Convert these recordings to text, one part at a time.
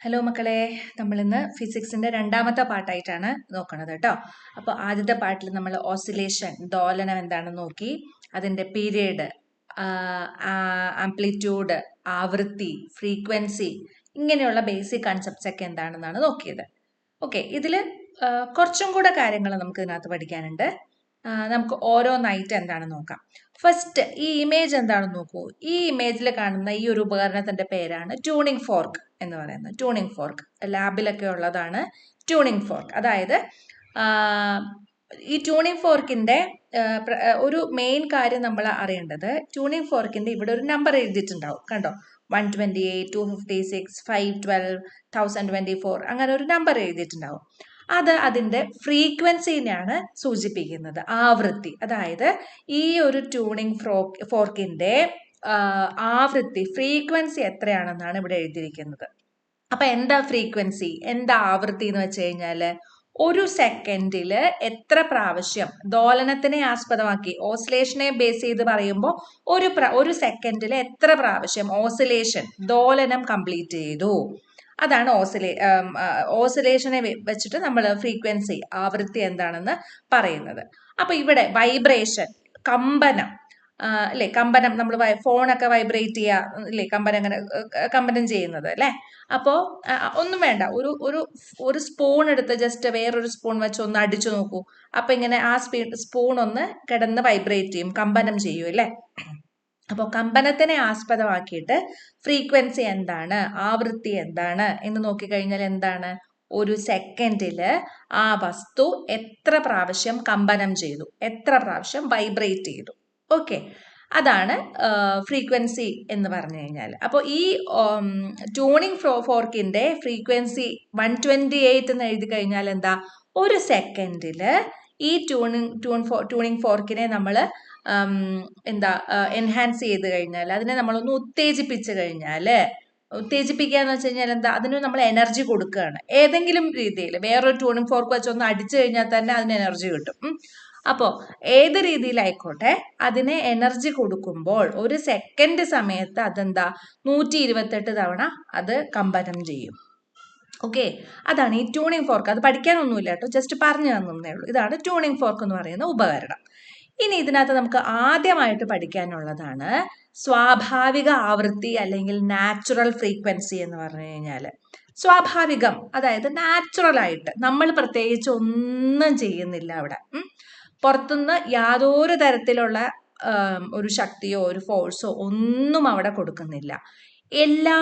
Hello മക്കളെ, നമ്മളിന്ന് ഫിസിക്സിന്റെ രണ്ടാമത്തെ പാർട്ടായിട്ടാണ് നോക്കണത് കേട്ടോ. അപ്പോൾ ആദ്യത്തെ പാർട്ടിൽ നമ്മൾ ഓസിലേഷൻ, ദോലനം എന്താണെന്ന് നോക്കി, അതിന്റെ പീരിയഡ്, ആംപ്ലിറ്റ്യൂഡ്, ആവൃത്തി, ഫ്രീക്വൻസി, ഇങ്ങനെയുള്ള ബേസിക് കൺസെപ്റ്റ്സ് ഒക്കെ എന്താണെന്നാണ് നോക്കിയത്. ഓക്കെ, ഇതിൽ കുറച്ചും കൂടെ കാര്യങ്ങൾ നമുക്ക് ഇതിനകത്ത് പഠിക്കാനുണ്ട്. നമുക്ക് ഓരോന്നായിട്ട് എന്താണെന്ന് നോക്കാം. ഫസ്റ്റ് ഈ ഇമേജ് എന്താണെന്ന് നോക്കൂ. ഈ ഇമേജിൽ കാണുന്ന ഈ ഒരു ഉപകരണത്തിന്റെ പേരാണ് ട്യൂണിംഗ് ഫോർക്ക് എന്ന് പറയുന്നത്. ട്യൂണിംഗ് ഫോർക്ക് ലാബിലൊക്കെ ഉള്ളതാണ് ട്യൂണിംഗ് ഫോർക്ക്. അതായത് ഈ ട്യൂണിംഗ് ഫോർക്കിന്റെ ഒരു മെയിൻ കാര്യം നമ്മൾ അറിയേണ്ടത്, ട്യൂണിംഗ് ഫോർക്കിന്റെ ഇവിടെ ഒരു നമ്പർ എഴുതിയിട്ടുണ്ടാവും, കണ്ടോ? 128, 256, 512, 1024 അങ്ങനെ ഒരു നമ്പർ എഴുതിയിട്ടുണ്ടാവും. അത് അതിന്റെ ഫ്രീക്വൻസിനെയാണ് സൂചിപ്പിക്കുന്നത്, ആവൃത്തി. അതായത് ഈ ഒരു ട്യൂണിംഗ് ഫോർക്കിന്റെ ആവൃത്തി, ഫ്രീക്വൻസി എത്രയാണെന്നാണ് ഇവിടെ എഴുതിയിരിക്കുന്നത്. അപ്പൊ എന്താ ഫ്രീക്വൻസി, എന്താ ആവൃത്തി എന്ന് വെച്ച് കഴിഞ്ഞാല് ഒരു സെക്കൻഡില് എത്ര പ്രാവശ്യം, ദോലനത്തിനെ ആസ്പദമാക്കി ഓസിലേഷനെ ബേസ് ചെയ്ത് പറയുമ്പോൾ ഒരു സെക്കൻഡില് എത്ര പ്രാവശ്യം ഓസിലേഷൻ, ദോലനം കംപ്ലീറ്റ് ചെയ്തു, അതാണ് ഓസിലേഷനെ വെച്ചിട്ട് നമ്മൾ ഫ്രീക്വൻസി, ആവൃത്തി എന്താണെന്ന് പറയുന്നത്. അപ്പൊ ഇവിടെ വൈബ്രേഷൻ, കമ്പനം, അല്ലെ, കമ്പനം, നമ്മൾ ഫോണൊക്കെ വൈബ്രേറ്റ് ചെയ്യുക, അല്ലെ, കമ്പനം ചെയ്യുന്നത് അല്ലെ. അപ്പോ ഒന്നും വേണ്ട, ഒരു സ്പൂൺ എടുത്ത് ജസ്റ്റ് വേറൊരു സ്പൂൺ വെച്ച് ഒന്ന് അടിച്ചു നോക്കൂ. അപ്പൊ ഇങ്ങനെ ആ സ്പൂൺ ഒന്ന് കിടന്ന് വൈബ്രേറ്റ് ചെയ്യും, കമ്പനം ചെയ്യും അല്ലെ. അപ്പോൾ കമ്പനത്തിനെ ആസ്പദമാക്കിയിട്ട് ഫ്രീക്വൻസി എന്താണ്, ആവൃത്തി എന്താണ് എന്ന് നോക്കിക്കഴിഞ്ഞാൽ എന്താണ്, ഒരു സെക്കൻഡില് ആ വസ്തു എത്ര പ്രാവശ്യം കമ്പനം ചെയ്തു, എത്ര പ്രാവശ്യം വൈബ്രേറ്റ് ചെയ്തു. ഓക്കെ, അതാണ് ഫ്രീക്വൻസി എന്ന് പറഞ്ഞു കഴിഞ്ഞാൽ. അപ്പോൾ ഈ ട്യൂണിംഗ് ഫോർക്കിന്റെ ഫ്രീക്വൻസി 128 എന്ന് എഴുതി കഴിഞ്ഞാൽ എന്താ, ഒരു സെക്കൻഡില് ഈ ട്യൂണിംഗ് ഫോർക്കിനെ നമ്മൾ എൻഹാൻസ് ചെയ്ത് കഴിഞ്ഞാൽ, അതിനെ നമ്മളൊന്ന് ഉത്തേജിപ്പിച്ചു കഴിഞ്ഞാൽ, ഉത്തേജിപ്പിക്കുക എന്ന് വെച്ച് കഴിഞ്ഞാൽ എന്താ, അതിന് നമ്മൾ എനർജി കൊടുക്കുകയാണ്. ഏതെങ്കിലും രീതിയിൽ വേറൊരു ട്യൂണിംഗ് ഫോർക്ക് വെച്ച് ഒന്ന് അടിച്ചു കഴിഞ്ഞാൽ തന്നെ അതിന് എനർജി കിട്ടും. അപ്പോൾ ഏത് രീതിയിലായിക്കോട്ടെ, അതിനെ എനർജി കൊടുക്കുമ്പോൾ ഒരു സെക്കൻഡ് സമയത്ത് അതെന്താ 128 തവണ അത് കമ്പനം ചെയ്യും. ഓക്കെ, അതാണ് ഈ ട്യൂണിംഗ് ഫോർക്ക്. അത് പഠിക്കാനൊന്നുമില്ല കേട്ടോ, ജസ്റ്റ് പറഞ്ഞു തന്നേ ഉള്ളൂ. ഇതാണ് ട്യൂണിംഗ് ഫോർക്ക് എന്ന് പറയുന്ന ഉപകരണം. ഇനി ഇതിനകത്ത് നമുക്ക് ആദ്യമായിട്ട് പഠിക്കാനുള്ളതാണ് സ്വാഭാവിക ആവൃത്തി അല്ലെങ്കിൽ നാച്ചുറൽ ഫ്രീക്വൻസി എന്ന് പറഞ്ഞു കഴിഞ്ഞാൽ. സ്വാഭാവികം, അതായത് നാച്ചുറൽ ആയിട്ട്, നമ്മൾ പ്രത്യേകിച്ച് ഒന്നും ചെയ്യുന്നില്ല അവിടെ, പുറത്തുനിന്ന് യാതൊരു തരത്തിലുള്ള ഒരു ശക്തിയോ ഒരു ഫോഴ്സോ ഒന്നും അവിടെ കൊടുക്കുന്നില്ല. എല്ലാ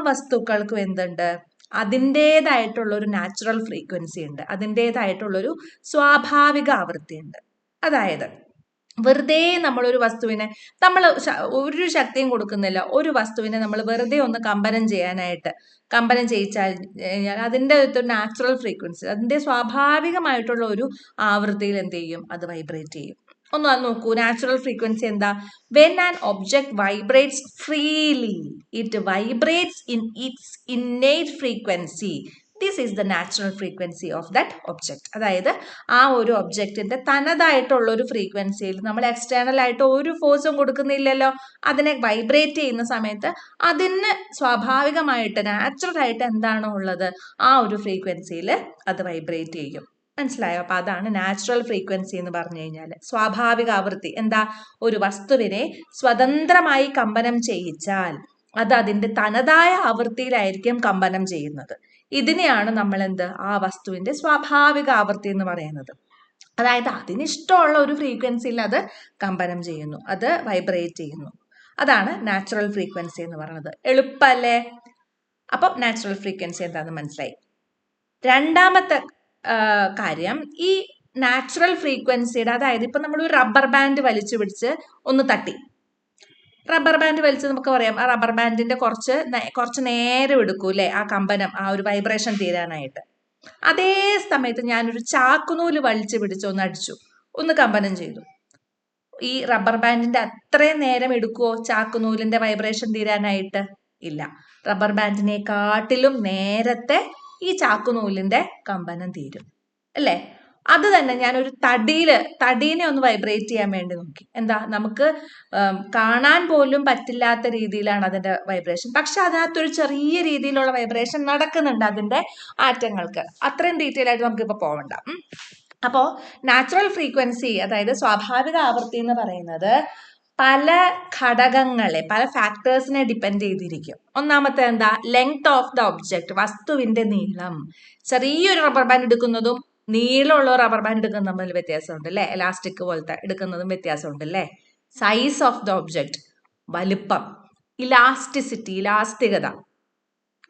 വസ്തുക്കൾക്കും എന്തുണ്ട്, അതിൻ്റെതായിട്ടുള്ള ഒരു നാച്ചുറൽ ഫ്രീക്വൻസി ഉണ്ട്, അതിൻ്റെതായിട്ടുള്ളൊരു സ്വാഭാവിക ആവൃത്തി ഉണ്ട്. അതായത് വെറുതെ നമ്മളൊരു വസ്തുവിനെ, നമ്മൾ ഒരു ശക്തിയും കൊടുക്കുന്നില്ല, ഒരു വസ്തുവിനെ നമ്മൾ വെറുതെ ഒന്ന് കമ്പനം ചെയ്യിച്ചാൽ കഴിഞ്ഞാൽ അതിൻ്റെ ഒരു നാച്ചുറൽ ഫ്രീക്വൻസി, അതിൻ്റെ സ്വാഭാവികമായിട്ടുള്ള ഒരു ആവൃത്തിയിൽ എന്ത് ചെയ്യും, അത് വൈബ്രേറ്റ് ചെയ്യും. ഒന്ന് അത് നോക്കൂ, നാച്ചുറൽ ഫ്രീക്വൻസി എന്താ? When an object vibrates freely it vibrates in its innate frequency. This is the natural frequency of that object. അതായത് ആ ഒരു ഒബ്ജക്റ്റിന്റെ തനതായിട്ടുള്ള ഒരു ഫ്രീക്വൻസിയിൽ നമ്മൾ എക്സ്റ്റേണൽ ആയിട്ട് ഒരു ഫോഴ്സും കൊടുക്കുന്നില്ലല്ലോ, അതിനെ വൈബ്രേറ്റ് ചെയ്യുന്ന സമയത്ത് അതിന് സ്വാഭാവികമായിട്ട് നാച്ചുറൽ ആയിട്ട് എന്താണോ ഉള്ളത്, ആ ഒരു ഫ്രീക്വൻസിയിൽ അത് വൈബ്രേറ്റ് ചെയ്യും. മനസ്സിലായോ? അപ്പൊ അതാണ് നാച്ചുറൽ ഫ്രീക്വൻസി എന്ന് പറഞ്ഞു കഴിഞ്ഞാൽ. സ്വാഭാവിക ആവൃത്തി എന്താ, ഒരു വസ്തുവിനെ സ്വതന്ത്രമായി കമ്പനം ചെയ്യിച്ചാൽ അത് അതിന്റെ തനതായ ആവൃത്തിയിലായിരിക്കും കമ്പനം ചെയ്യുന്നത്. ഇതിനെയാണ് നമ്മൾ ആ വസ്തുവിന്റെ സ്വാഭാവിക ആവൃത്തി എന്ന് പറയുന്നത്. അതായത് അതിനിഷ്ടമുള്ള ഒരു ഫ്രീക്വൻസിയിൽ അത് കമ്പനം ചെയ്യുന്നു, അത് വൈബ്രേറ്റ് ചെയ്യുന്നു. അതാണ് നാച്ചുറൽ ഫ്രീക്വൻസി എന്ന് പറയുന്നത്. എളുപ്പല്ലേ? അപ്പം നാച്ചുറൽ ഫ്രീക്വൻസി എന്താണെന്ന് മനസ്സിലായി. രണ്ടാമത്തെ കാര്യം, ഈ നാച്ചുറൽ ഫ്രീക്വൻസിയുടെ, അതായത് ഇപ്പൊ നമ്മൾ ഒരു റബ്ബർ ബാൻഡ് വലിച്ചു പിടിച്ച് ഒന്ന് തട്ടി, റബ്ബർ ബാൻഡ് വലിച്ച് നമുക്ക് പറയാം, ആ റബ്ബർ ബാൻഡിന്റെ കുറച്ച് നേരം എടുക്കൂ അല്ലെ ആ കമ്പനം, ആ ഒരു വൈബ്രേഷൻ തീരാനായിട്ട്. അതേ സമയത്ത് ഞാനൊരു ചാക്കുനൂല് വലിച്ചു പിടിച്ച് ഒന്ന് അടിച്ചു, ഒന്ന് കമ്പനം ചെയ്തു, ഈ റബ്ബർ ബാൻഡിന്റെ അത്രയും നേരം എടുക്കുവോ ചാക്കുനൂലിന്റെ വൈബ്രേഷൻ തീരാനായിട്ട്? ഇല്ല. റബ്ബർ ബാൻഡിനെക്കാട്ടിലും നേരത്തെ ഈ ചാക്കുനൂലിന്റെ കമ്പനം തീരും അല്ലേ. അത് തന്നെ ഞാനൊരു തടീനെ ഒന്ന് വൈബ്രേറ്റ് ചെയ്യാൻ വേണ്ടി നോക്കി. എന്താ, നമുക്ക് കാണാൻ പോലും പറ്റില്ലാത്ത രീതിയിലാണ് അതിന്റെ വൈബ്രേഷൻ. പക്ഷെ അതിനകത്തൊരു ചെറിയ രീതിയിലുള്ള വൈബ്രേഷൻ നടക്കുന്നുണ്ട് അതിന്റെ ആറ്റങ്ങൾക്ക്. അത്രയും ഡീറ്റെയിൽ ആയിട്ട് നമുക്കിപ്പോൾ പോവണ്ട. അപ്പോൾ നാച്ചുറൽ ഫ്രീക്വൻസി, അതായത് സ്വാഭാവിക ആവൃത്തി എന്ന് പറയുന്നത് പല ഘടകങ്ങളെ, പല ഫാക്ടേഴ്സിനെ ഡിപ്പെൻഡ് ചെയ്തിരിക്കും. ഒന്നാമത്തെ എന്താ, ലെങ്ത് ഓഫ് ദ ഒബ്ജക്റ്റ്, വസ്തുവിന്റെ നീളം. ചെറിയൊരു റബ്ബർ ബാൻഡ് എടുക്കുന്നതും നീളമുള്ള റബ്ബർ ബാൻഡ് എടുക്കുന്നതും തമ്മിൽ വ്യത്യാസമുണ്ട് അല്ലേ? എലാസ്റ്റിക് പോലത്തെ എടുക്കുന്നതും വ്യത്യാസമുണ്ട് അല്ലേ? സൈസ് ഓഫ് ദ ഒബ്ജക്റ്റ്, വലുപ്പം. ഇലാസ്റ്റിസിറ്റി, ഇലാസ്തികത.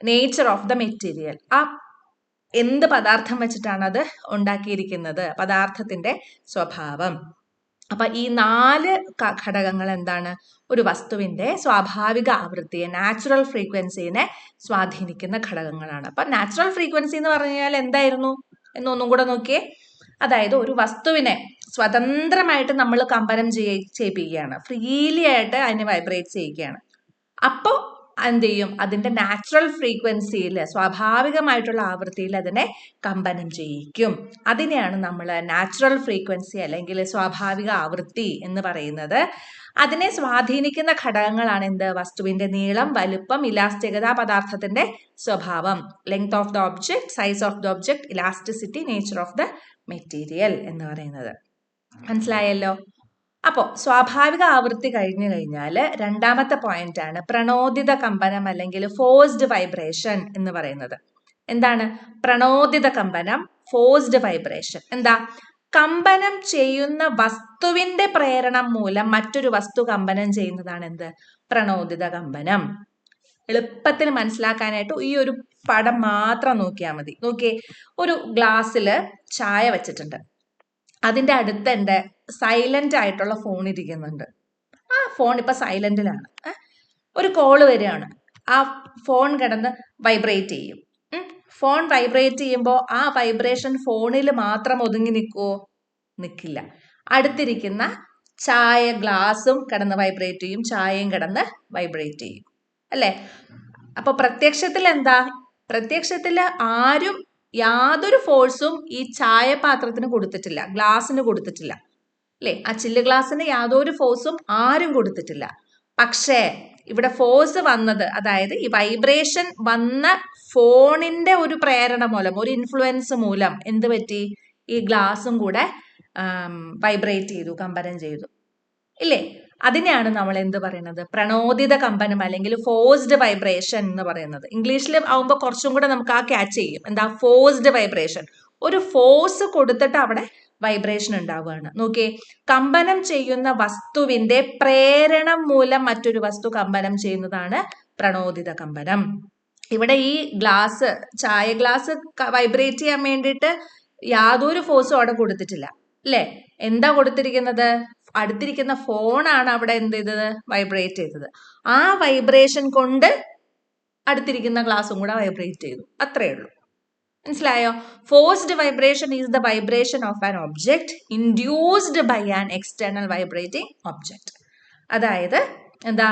നേച്ചർ ഓഫ് ദ മെറ്റീരിയൽ, ആ എന്ത് പദാർത്ഥം വെച്ചിട്ടാണ് അത് ഉണ്ടാക്കിയിരിക്കുന്നത്, പദാർത്ഥത്തിന്റെ സ്വഭാവം. അപ്പൊ ഈ 4 ഘടകങ്ങൾ എന്താണ്, ഒരു വസ്തുവിന്റെ സ്വാഭാവിക ആവൃത്തിയെ, നാച്ചുറൽ ഫ്രീക്വൻസിനെ സ്വാധീനിക്കുന്ന ഘടകങ്ങളാണ്. അപ്പൊ നാച്ചുറൽ ഫ്രീക്വൻസി എന്ന് പറഞ്ഞാൽ എന്തായിരുന്നു എന്നൊന്നും കൂടെ നോക്കിയേ. അതായത് ഒരു വസ്തുവിനെ സ്വതന്ത്രമായിട്ട് നമ്മൾ കമ്പനം ചെയ്യിപ്പിക്കുകയാണ്, ഫ്രീലി ആയിട്ട് അതിനെ വൈബ്രേറ്റ് ചെയ്യിക്കുകയാണ്. അപ്പോൾ എന്ത് ചെയ്യും, അതിന്റെ നാച്ചുറൽ ഫ്രീക്വൻസിയിൽ, സ്വാഭാവികമായിട്ടുള്ള ആവൃത്തിയിൽ അതിനെ കമ്പനം ചെയ്യിക്കും. അതിനെയാണ് നമ്മൾ നാച്ചുറൽ ഫ്രീക്വൻസി അല്ലെങ്കിൽ സ്വാഭാവിക ആവൃത്തി എന്ന് പറയുന്നത്. അതിനെ സ്വാധീനിക്കുന്ന ഘടകങ്ങളാണ് എന്ത്, വസ്തുവിന്റെ നീളം, വലുപ്പം, ഇലാസ്റ്റികത, പദാർത്ഥത്തിന്റെ സ്വഭാവം, length of the object, size of the object, elasticity, nature of the material എന്ന് പറയുന്നത്. മനസ്സിലായല്ലോ? അപ്പോൾ സ്വാഭാവിക ആവൃത്തി കഴിഞ്ഞു കഴിഞ്ഞാൽ രണ്ടാമത്തെ പോയിന്റ് ആണ് പ്രണോദിത കമ്പനം അല്ലെങ്കിൽ ഫോഴ്സ്ഡ് വൈബ്രേഷൻ എന്ന് പറയുന്നത്. എന്താണ് പ്രണോദിത കമ്പനം, ഫോഴ്സ്ഡ് വൈബ്രേഷൻ? എന്താ, കമ്പനം ചെയ്യുന്ന വസ്തുവിന്റെ പ്രേരണം മൂലം മറ്റൊരു വസ്തു കമ്പനം ചെയ്യുന്നതാണ് എന്ത്, പ്രണോദിത കമ്പനം. എളുപ്പത്തിൽ മനസ്സിലാക്കാനായിട്ട് ഈ ഒരു പടം മാത്രം നോക്കിയാൽ മതി. നോക്കിയേ, ഒരു ഗ്ലാസ്സിൽ ചായ വെച്ചിട്ടുണ്ട്. അതിന്റെ അടുത്ത് എൻ്റെ സൈലന്റ് ആയിട്ടുള്ള ഫോൺ ഇരിക്കുന്നുണ്ട്. ആ ഫോൺ ഇപ്പൊ സൈലന്റിലാണ്. ഒരു കോള് വരികയാണ്, ആ ഫോൺ കിടന്ന് വൈബ്രേറ്റ് ചെയ്യും. ഫോൺ വൈബ്രേറ്റ് ചെയ്യുമ്പോൾ ആ വൈബ്രേഷൻ ഫോണിൽ മാത്രം ഒതുങ്ങി നിൽക്കുവോ? നിൽക്കില്ല. അടുത്തിരിക്കുന്ന ചായ ഗ്ലാസും കിടന്ന് വൈബ്രേറ്റ് ചെയ്യും, ചായയും കിടന്ന് വൈബ്രേറ്റ് ചെയ്യും അല്ലേ? അപ്പൊ പ്രത്യക്ഷത്തിൽ എന്താ, പ്രത്യക്ഷത്തിൽ ആരും യാതൊരു ഫോഴ്സും ഈ ചായ പാത്രത്തിന് കൊടുത്തിട്ടില്ല, ഗ്ലാസിന് കൊടുത്തിട്ടില്ല അല്ലേ? ആ ചില്ല് ഗ്ലാസിന് യാതൊരു ഫോഴ്സും ആരും കൊടുത്തിട്ടില്ല. പക്ഷേ ഇവിടെ ഫോഴ്സ് വന്നത്, അതായത് ഈ വൈബ്രേഷൻ വന്ന ഫോണിന്റെ ഒരു പ്രേരണ മൂലം, ഒരു ഇൻഫ്ലുവൻസ് മൂലം എന്ത് പറ്റി, ഈ ഗ്ലാസും കൂടെ വൈബ്രേറ്റ് ചെയ്തു, കമ്പനം ചെയ്തു ഇല്ലേ? അതിനെയാണ് നമ്മൾ എന്ത് പറയുന്നത്, പ്രണോദിത കമ്പനം അല്ലെങ്കിൽ ഫോഴ്സ്ഡ് വൈബ്രേഷൻ എന്ന് പറയുന്നത്. ഇംഗ്ലീഷിൽ ആവുമ്പോൾ കുറച്ചും കൂടെ നമുക്ക് ആ ക്യാച്ച് ചെയ്യും. എന്താ, ഫോഴ്സ്ഡ് വൈബ്രേഷൻ. ഒരു ഫോഴ്സ് കൊടുത്തിട്ട് അവിടെ വൈബ്രേഷൻ ഉണ്ടാവുകയാണ്. നോക്കിയേ, കമ്പനം ചെയ്യുന്ന വസ്തുവിന്റെ പ്രേരണം മൂലം മറ്റൊരു വസ്തു കമ്പനം ചെയ്യുന്നതാണ് പ്രണോദിത കമ്പനം. ഇവിടെ ഈ ഗ്ലാസ്, ചായ ഗ്ലാസ് വൈബ്രേറ്റ് ചെയ്യാൻ വേണ്ടിയിട്ട് യാതൊരു ഫോഴ്സും അവിടെ കൊടുത്തിട്ടില്ല അല്ലേ? എന്താ കൊടുത്തിരിക്കുന്നത്, അടുത്തിരിക്കുന്ന ഫോണാണ് അവിടെ എന്ത് ചെയ്തത്, വൈബ്രേറ്റ് ചെയ്തത്. ആ വൈബ്രേഷൻ കൊണ്ട് അടുത്തിരിക്കുന്ന ഗ്ലാസും കൂടെ വൈബ്രേറ്റ് ചെയ്തു, അത്രയേ ഉള്ളൂ. മനസ്സിലായോ? Forced vibration is the vibration of an object induced by an external vibrating object. അതായത് എന്താ,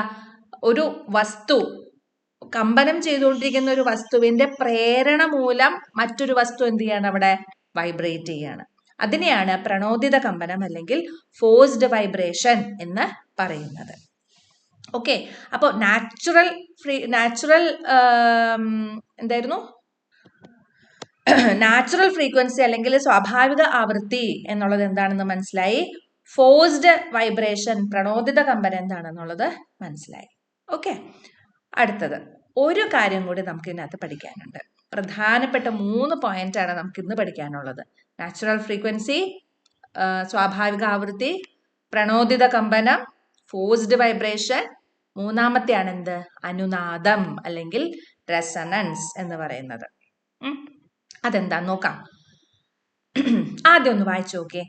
ഒരു വസ്തു കമ്പനം ചെയ്തുകൊണ്ടിരിക്കുന്ന ഒരു വസ്തുവിന്റെ പ്രേരണ മൂലം മറ്റൊരു വസ്തു എന്ത് ചെയ്യാണ്, അവിടെ വൈബ്രേറ്റ് ചെയ്യാണ്. അതിനെയാണ് പ്രണോദിത കമ്പനം അല്ലെങ്കിൽ ഫോഴ്സ്ഡ് വൈബ്രേഷൻ എന്ന് പറയുന്നത്. ഓക്കെ, അപ്പോൾ നാച്ചുറൽ എന്തായിരുന്നു, നാച്ചുറൽ ഫ്രീക്വൻസി അല്ലെങ്കിൽ സ്വാഭാവിക ആവൃത്തി എന്നുള്ളത് എന്താണെന്ന് മനസ്സിലായി. ഫോഴ്സ്ഡ് വൈബ്രേഷൻ, പ്രണോദിത കമ്പനം എന്താണെന്നുള്ളത് മനസ്സിലായി. ഓക്കെ, അടുത്തത് ഒരു കാര്യം കൂടി നമുക്ക് ഇതിനകത്ത് പഠിക്കാനുണ്ട്. പ്രധാനപ്പെട്ട 3 പോയിന്റ് ആണ് നമുക്ക് ഇന്ന് പഠിക്കാനുള്ളത്. നാച്ചുറൽ ഫ്രീക്വൻസി, സ്വാഭാവിക ആവൃത്തി, പ്രണോദിത കമ്പനം, ഫോഴ്സ്ഡ് വൈബ്രേഷൻ. മൂന്നാമത്തെയാണ് എന്ത്, അനുനാദം അല്ലെങ്കിൽ റെസണൻസ് എന്ന് പറയുന്നത്. അതെന്താ നോക്കാം. ആദ്യം ഒന്ന് വായിച്ചു നോക്കിയേ.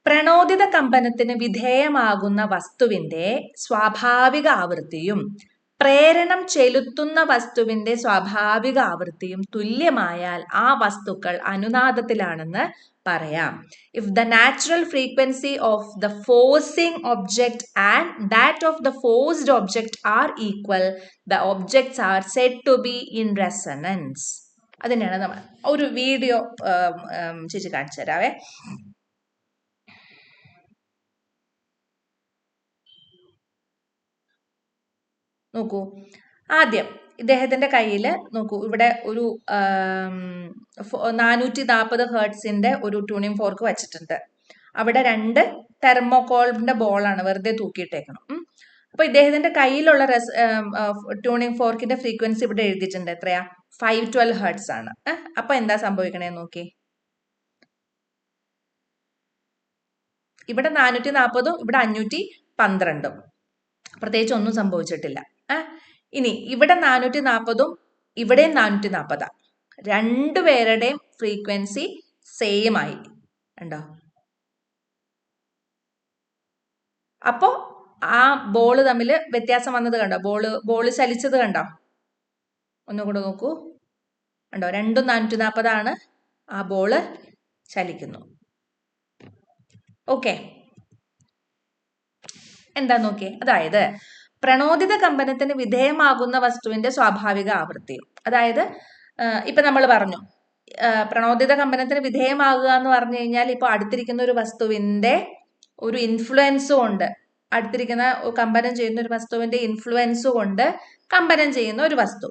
പ്രണോദിത കമ്പനത്തിന് വിധേയമാകുന്ന വസ്തുവിന്റെ സ്വാഭാവിക ആവൃത്തിയും പ്രേരണം ചെലുത്തുന്ന വസ്തുവിന്റെ സ്വാഭാവിക ആവൃത്തിയും തുല്യമായാൽ ആ വസ്തുക്കൾ അനുനാദത്തിലാണെന്ന് പറയാം. If the natural frequency of the forcing object and that of the forced object are equal, the objects are said to be in resonance. അതിനാണ് നമ്മൾ ഒരു വീഡിയോ ചേച്ചി കാണിച്ചു തരാവേ. നോക്കൂ, ആദ്യം ഇദ്ദേഹത്തിന്റെ കയ്യിൽ നോക്കൂ, ഇവിടെ ഒരു 440 ഹേർട്സിന്റെ ഒരു ട്യൂണിംഗ് ഫോർക്ക് വെച്ചിട്ടുണ്ട്. അവിടെ 2 തെർമോകോളിന്റെ ബോളാണ് വെറുതെ തൂക്കിയിട്ടേക്കണം. അപ്പൊ ഇദ്ദേഹത്തിന്റെ കയ്യിലുള്ള ട്യൂണിംഗ് ഫോർക്കിന്റെ ഫ്രീക്വൻസി ഇവിടെ എഴുതിയിട്ടുണ്ട്. എത്രയാ? 512 ഹേർട്സ് ആണ്. അപ്പൊ എന്താ സംഭവിക്കണേ നോക്കി, ഇവിടെ 440ഉം ഇവിടെ 512ഉം, പ്രത്യേകിച്ച് ഒന്നും സംഭവിച്ചിട്ടില്ല. ഇനി ഇവിടെ 440ഉം ഇവിടെയും 440. രണ്ടുപേരുടെയും ഫ്രീക്വൻസി സെയിം ആയി, ഉണ്ടോ? അപ്പോ ആ ബോള് തമ്മിൽ വ്യത്യാസം വന്നത് കണ്ടോ? ബോള് ചലിച്ചത് കണ്ടോ? ഒന്നുകൂടെ നോക്കൂ, കണ്ടോ? രണ്ടും 440 ആണ്. ആ ബോള് ചലിക്കുന്നു. ഓക്കെ, എന്താ നോക്കിയേ? അതായത് പ്രണോദിത കമ്പനത്തിന് വിധേയമാകുന്ന വസ്തുവിന്റെ സ്വാഭാവിക ആവൃത്തിയും, അതായത് ഇപ്പൊ നമ്മൾ പറഞ്ഞു പ്രണോദിത കമ്പനത്തിന് വിധേയമാകുക എന്ന് പറഞ്ഞു കഴിഞ്ഞാൽ ഇപ്പൊ അടുത്തിരിക്കുന്ന ഒരു വസ്തുവിന്റെ ഒരു ഇൻഫ്ലുവൻസ് കൊണ്ട്, അടുത്തിരിക്കുന്ന കമ്പനം ചെയ്യുന്ന ഒരു വസ്തുവിന്റെ ഇൻഫ്ലുവൻസ് കൊണ്ട് കമ്പനം ചെയ്യുന്ന ഒരു വസ്തു,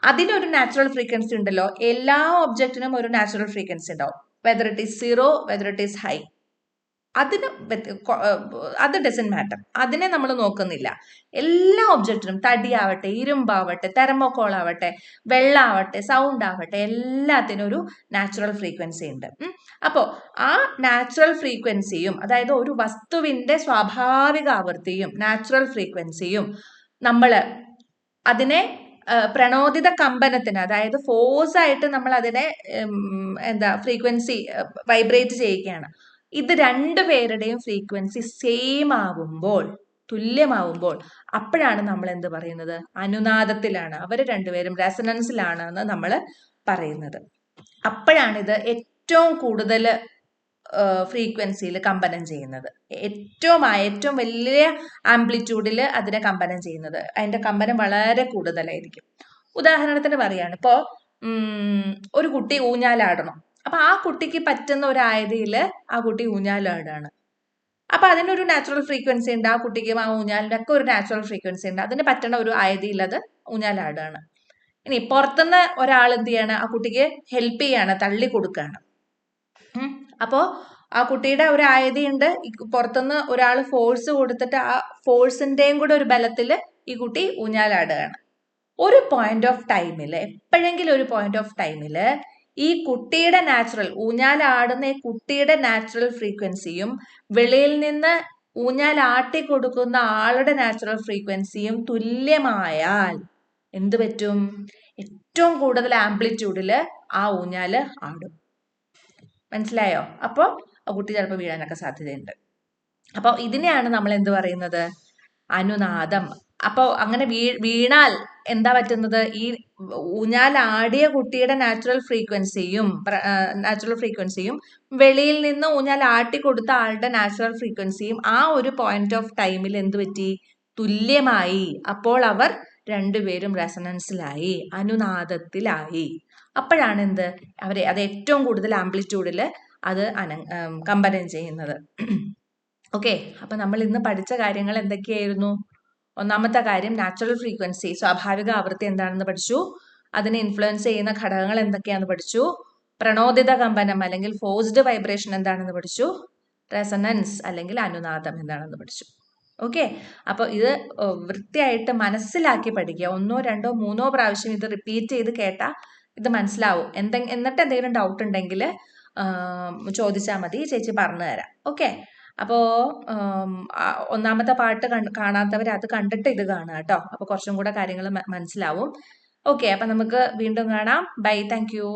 അതിനൊരു നാച്ചുറൽ ഫ്രീക്വൻസി ഉണ്ടല്ലോ. എല്ലാ ഒബ്ജക്റ്റിനും ഒരു നാച്ചുറൽ ഫ്രീക്വൻസി ഉണ്ടാവും, whether it is 0, whether it is high. അത് ഡസന്റ് മാറ്റർ, അതിനെ നമ്മൾ നോക്കുന്നില്ല. എല്ലാ ഒബ്ജക്റ്റിനും, തടിയാവട്ടെ, ഇരുമ്പാവട്ടെ, തെർമോകോൾ ആവട്ടെ, വെള്ളാവട്ടെ, സൗണ്ട് ആവട്ടെ, എല്ലാത്തിനും ഒരു നാച്ചുറൽ ഫ്രീക്വൻസി ഉണ്ട്. അപ്പോൾ ആ നാച്ചുറൽ ഫ്രീക്വൻസിയും, അതായത് ഒരു വസ്തുവിന്റെ സ്വാഭാവിക ആവൃത്തിയും നാച്ചുറൽ ഫ്രീക്വൻസിയും നമ്മൾ അതിനെ പ്രണോദിത കമ്പനത്തിന്, അതായത് ഫോഴ്സ് ആയിട്ട് നമ്മൾ അതിനെ ഫ്രീക്വൻസി വൈബ്രേറ്റ് ചെയ്യുകയാണ്. ഇത് രണ്ടുപേരുടെയും ഫ്രീക്വൻസി സെയിം ആവുമ്പോൾ, തുല്യമാവുമ്പോൾ, അപ്പോഴാണ് നമ്മൾ എന്ത് പറയുന്നത്? അനുനാദത്തിലാണ്, അവർ രണ്ടുപേരും റെസണൻസിലാണ് എന്ന് നമ്മൾ പറയുന്നത്. അപ്പോഴാണിത് ഏറ്റവും കൂടുതൽ ഫ്രീക്വൻസിയിൽ കമ്പനം ചെയ്യുന്നത്, ഏറ്റവും വലിയ ആംപ്ലിറ്റ്യൂഡിൽ അതിനെ കമ്പനം ചെയ്യുന്നത്. അതിന്റെ കമ്പനം വളരെ കൂടുതലായിരിക്കും. ഉദാഹരണത്തിന് പറയാണ്, ഇപ്പോ ഒരു കുട്ടി ഊഞ്ഞാലാടണം. അപ്പൊ ആ കുട്ടിക്ക് പറ്റുന്ന ഒരു ആയതിയില് ആ കുട്ടി ഊഞ്ഞാലാടാണ്. അപ്പൊ അതിനൊരു നാച്ചുറൽ ഫ്രീക്വൻസി ഉണ്ട്, ആ കുട്ടിക്കും ആ ഊഞ്ഞാലിന്റെ ഒക്കെ ഒരു നാച്ചുറൽ ഫ്രീക്വൻസി ഉണ്ട്. അതിന് പറ്റണ ഒരു ആയതിയിൽ അത് ഊഞ്ഞാലാടാണ്. ഇനി പുറത്തുനിന്ന് ഒരാൾ എന്ത് ചെയ്യാണ്? ആ കുട്ടിക്ക് ഹെൽപ്പ് ചെയ്യാണ്, തള്ളി കൊടുക്കുകയാണ്. അപ്പോ ആ കുട്ടിയുടെ ഒരു ആയതിയുണ്ട്, പുറത്തുനിന്ന് ഒരാൾ ഫോഴ്സ് കൊടുത്തിട്ട് ആ ഫോഴ്സിന്റെയും കൂടെ ഒരു ബലത്തിൽ ഈ കുട്ടി ഊഞ്ഞാലാടുകയാണ്. ഒരു പോയിന്റ് ഓഫ് ടൈമില്, എപ്പോഴെങ്കിലും ഒരു പോയിന്റ് ഓഫ് ടൈമില് ഈ കുട്ടിയുടെ നാച്ചുറൽ, ഊഞ്ഞാലാടുന്ന ഈ കുട്ടിയുടെ നാച്ചുറൽ ഫ്രീക്വൻസിയും വെളിയിൽ നിന്ന് ഊഞ്ഞാൽ ആട്ടി കൊടുക്കുന്ന ആളുടെ നാച്ചുറൽ ഫ്രീക്വൻസിയും തുല്യമായാൽ എന്ത് പറ്റും? ഏറ്റവും കൂടുതൽ ആംപ്ലിറ്റ്യൂഡില് ആ ഊഞ്ഞാല് ആടും. മനസ്സിലായോ? അപ്പോൾ ആ കുട്ടി ചിലപ്പോൾ വീഴാനൊക്കെ സാധ്യതയുണ്ട്. അപ്പോൾ ഇതിനെയാണ് നമ്മൾ എന്ത് പറയുന്നത്? അനുനാദം. അപ്പോൾ അങ്ങനെ വീണാൽ എന്താ പറ്റുന്നത്? ഈ ഊഞ്ഞാലാടിയ കുട്ടിയുടെ നാച്ചുറൽ ഫ്രീക്വൻസിയും വെളിയിൽ നിന്ന് ഊഞ്ഞാൽ ആട്ടി കൊടുത്ത ആളുടെ നാച്ചുറൽ ഫ്രീക്വൻസിയും ആ ഒരു പോയിന്റ് ഓഫ് ടൈമിൽ എന്ത് പറ്റി? തുല്യമായി. അപ്പോൾ അവർ രണ്ടുപേരും റെസണൻസിലായി, അനുനാദത്തിലായി. അപ്പോഴാണ് എന്ത്? അത് ഏറ്റവും കൂടുതൽ ആംപ്ലിറ്റ്യൂഡിൽ അത് കമ്പനം ചെയ്യുന്നത്. ഓക്കെ, അപ്പൊ നമ്മൾ ഇന്ന് പഠിച്ച കാര്യങ്ങൾ എന്തൊക്കെയായിരുന്നു? ഒന്നാമത്തെ കാര്യം നാച്ചുറൽ ഫ്രീക്വൻസി, സ്വാഭാവിക ആവൃത്തി എന്താണെന്ന് പഠിച്ചു. അതിനെ ഇൻഫ്ലുവൻസ് ചെയ്യുന്ന ഘടകങ്ങൾ എന്തൊക്കെയാണെന്ന് പഠിച്ചു. പ്രണോദിത കമ്പനം അല്ലെങ്കിൽ ഫോഴ്സ്ഡ് വൈബ്രേഷൻ എന്താണെന്ന് പഠിച്ചു. റെസണൻസ് അല്ലെങ്കിൽ അനുനാദം എന്താണെന്ന് പഠിച്ചു. ഓക്കെ, അപ്പൊ ഇത് വൃത്തിയായിട്ട് മനസ്സിലാക്കി പഠിക്കുക. 1, 2, 3 പ്രാവശ്യം ഇത് റിപ്പീറ്റ് ചെയ്ത് കേട്ടാ ഇത് മനസ്സിലാവും. എന്നിട്ട് എന്തെങ്കിലും ഡൗട്ട് ഉണ്ടെങ്കിൽ ചോദിച്ചാൽ മതി, ചേച്ചി പറഞ്ഞു തരാം. ഓക്കെ, അപ്പോ ഒന്നാമത്തെ പാട്ട് കാണാത്തവർ അത് കണ്ടിട്ട് ഇത് കാണുക കേട്ടോ. അപ്പൊ കുറച്ചും കൂടെ കാര്യങ്ങൾ മനസ്സിലാവും. ഓക്കെ, അപ്പൊ നമുക്ക് വീണ്ടും കാണാം. Bye, thank U.